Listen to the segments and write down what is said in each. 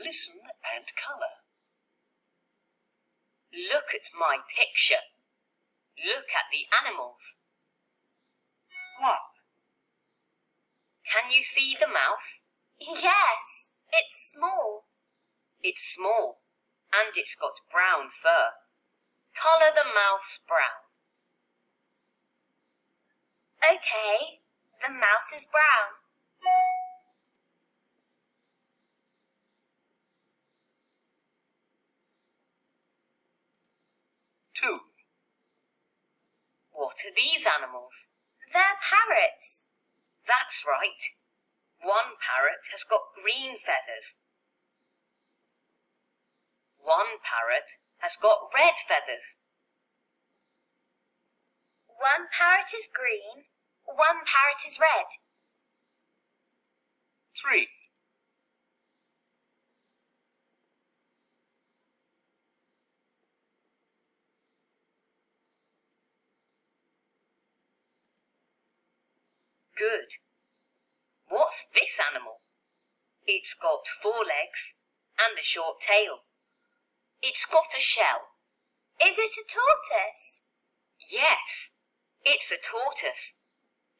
Listen and colour. Look at my picture. Look at the animals. 1, Can you see the mouse? Yes, it's small. It's small and it's got brown fur. Colour the mouse brown. Okay, the mouse is brown. 2, What are these animals? They're parrots. That's right. One parrot has got green feathers. One parrot has got red feathers. One parrot is green, one parrot is red. 3, Good. What's this animal? It's got 4 legs and a short tail. It's got a shell. Is it a tortoise? Yes, it's a tortoise.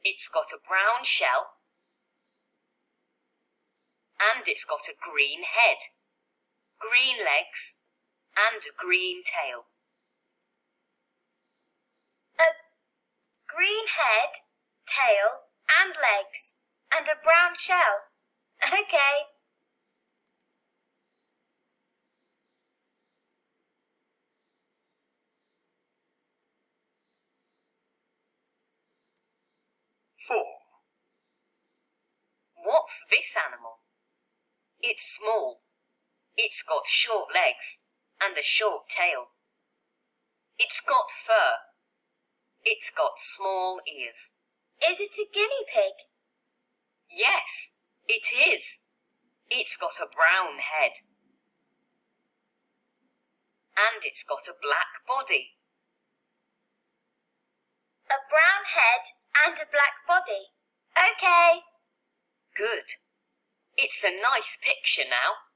It's got a brown shell and it's got a green head, green legs and a green tail. A green head, tail and legs and a brown shell. Okay. 4, What's this animal? It's small. It's got short legs and a short tail. It's got fur. It's got small ears. Is it a guinea pig? Yes, it is. It's got a brown head. And it's got a black body. A brown head and a black body. Okay. Good. It's a nice picture now.